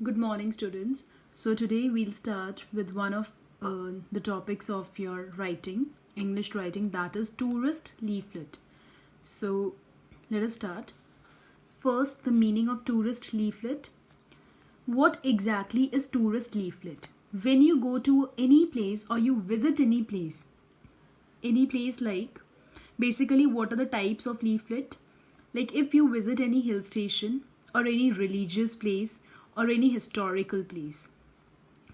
Good morning, students. So, today we'll start with one of the topics of your writing, English writing, that is tourist leaflet. So, let us start. First, the meaning of tourist leaflet. What exactly is tourist leaflet? When you go to any place or you visit any place like basically what are the types of leaflet? Like if you visit any hill station or any religious place or any historical place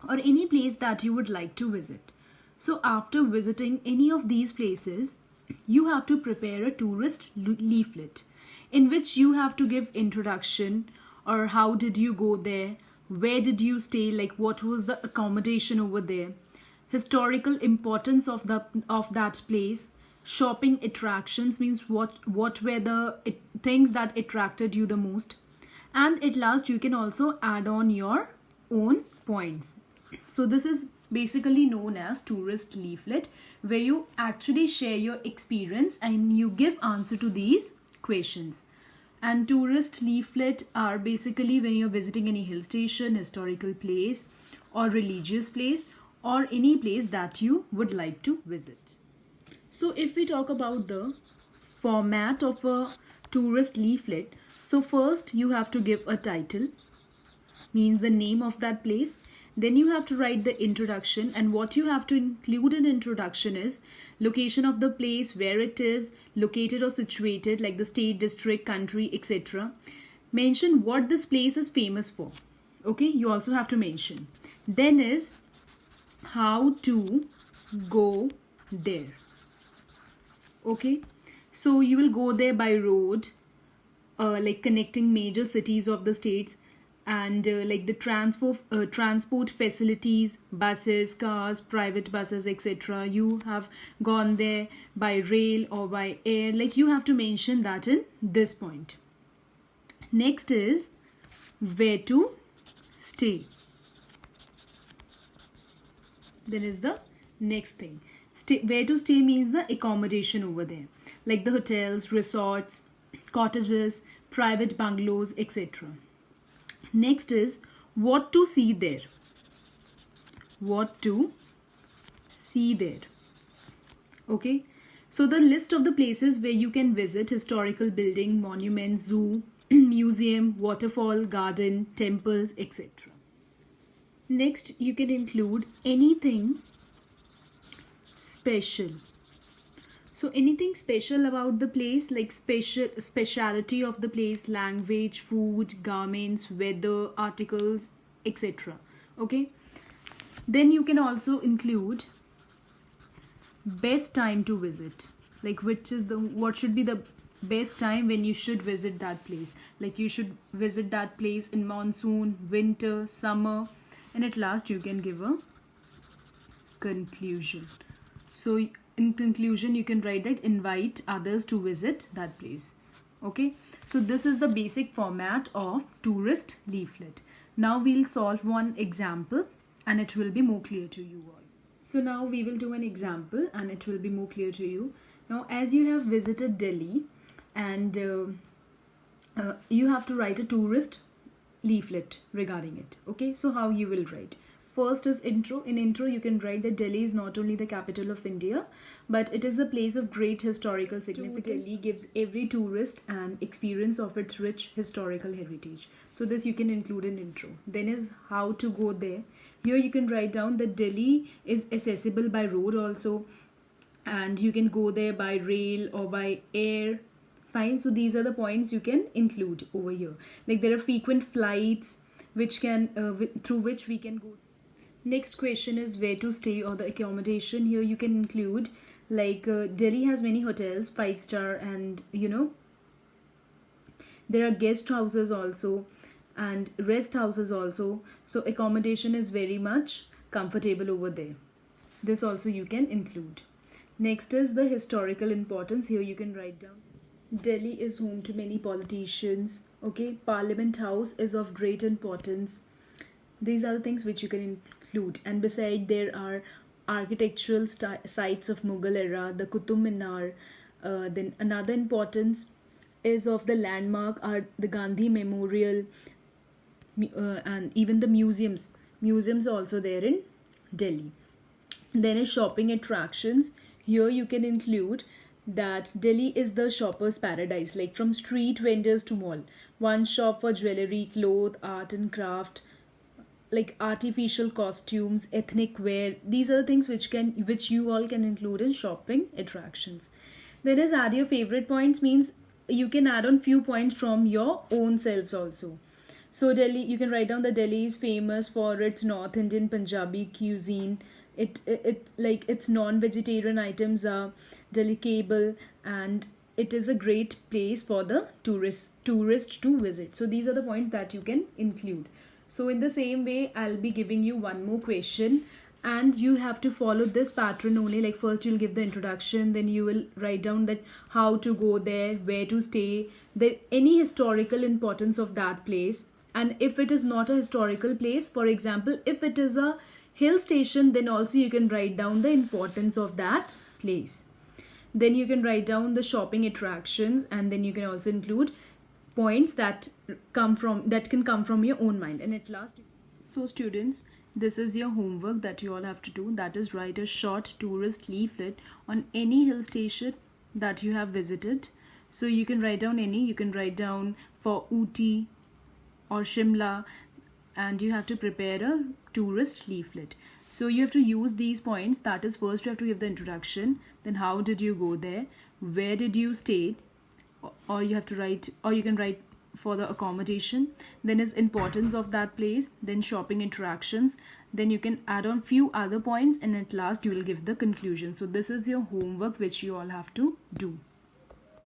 or any place that you would like to visit. So, after visiting any of these places, you have to prepare a tourist leaflet in which you have to give introduction or how did you go there, where did you stay, like what was the accommodation over there, historical importance of that place, shopping attractions means what were the things that attracted you the most, and at last you can also add on your own points. So this is basically known as tourist leaflet, where you actually share your experience and you give answer to these questions. And tourist leaflet are basically when you're visiting any hill station, historical place or religious place or any place that you would like to visit. So if we talk about the format of a tourist leaflet, so first you have to give a title, means the name of that place. Then you have to write the introduction, and what you have to include in introduction is location of the place, where it is located or situated, like the state, district, country, etc. Mention what this place is famous for. Okay, you also have to mention. Then is how to go there. Okay, so you will go there by road, like connecting major cities of the states, and like the transport facilities, buses, cars, private buses, etc. You have gone there by rail or by air, like you have to mention that in this point. Next is where to stay. Then is the next thing. Where to stay means the accommodation over there, like the hotels, resorts, cottages, private bungalows, etc. Next is what to see there. What to see there. Okay. So the list of the places where you can visit: historical building, monuments, zoo, museum, waterfall, garden, temples, etc. Next, you can include anything special. So anything special about the place, like speciality of the place, language, food, garments, weather, articles, etc. Okay. Then you can also include best time to visit, like what should be the best time when you should visit that place, like you should visit that place in monsoon, winter, summer, and at last you can give a conclusion. So in conclusion you can write that invite others to visit that place. Okay, so this is the basic format of tourist leaflet. Now we'll solve one example and it will be more clear to you all. So now we will do an example and it will be more clear to you. Now as you have visited Delhi and you have to write a tourist leaflet regarding it. Okay, so how you will write? First is intro. In intro you can write that Delhi is not only the capital of India, but it is a place of great historical significance. Delhi gives every tourist an experience of its rich historical heritage. So this you can include in intro. Then is how to go there. Here you can write down that Delhi is accessible by road also, and you can go there by rail or by air. Fine, so these are the points you can include over here. Like there are frequent flights which can through which we can go. Next question is where to stay or the accommodation. Here you can include like Delhi has many hotels, 5-star, and there are guest houses also and rest houses also. So accommodation is very much comfortable over there. This also you can include. Next is the historical importance. Here you can write down Delhi is home to many politicians. Okay, Parliament House is of great importance. These are the things which you can include. And beside there are architectural sites of Mughal era, the Qutub Minar. Then another importance is of the landmark are the Gandhi Memorial, and even the museums are also there in Delhi. Then is shopping attractions. Here you can include that Delhi is the shopper's paradise, like from street vendors to mall. One shop for jewelry, cloth, art and craft, like artificial costumes, ethnic wear. These are the things which you all can include in shopping attractions. Then is add your favorite points, means you can add on few points from your own selves also. So Delhi, you can write down that Delhi is famous for its North Indian Punjabi cuisine. It like its non-vegetarian items are delectable, and it is a great place for the tourist to visit. So these are the points that you can include. So in the same way, I'll be giving you one more question, and you have to follow this pattern only. Like first you'll give the introduction, then you will write down that how to go there, where to stay, the any historical importance of that place. And if it is not a historical place, for example, if it is a hill station, then also you can write down the importance of that place. Then you can write down the shopping attractions, and then you can also include points that can come from your own mind. And at last, so students, this is your homework that you all have to do, that is write a short tourist leaflet on any hill station that you have visited. So you can write down any, you can write down for Ooty or Shimla, and you have to prepare a tourist leaflet. So you have to use these points, that is first you have to give the introduction, then how did you go there, where did you stay, or you have to write, or you can write for the accommodation, then is importance of that place, then shopping interactions, then you can add on few other points, and at last you will give the conclusion. So this is your homework which you all have to do.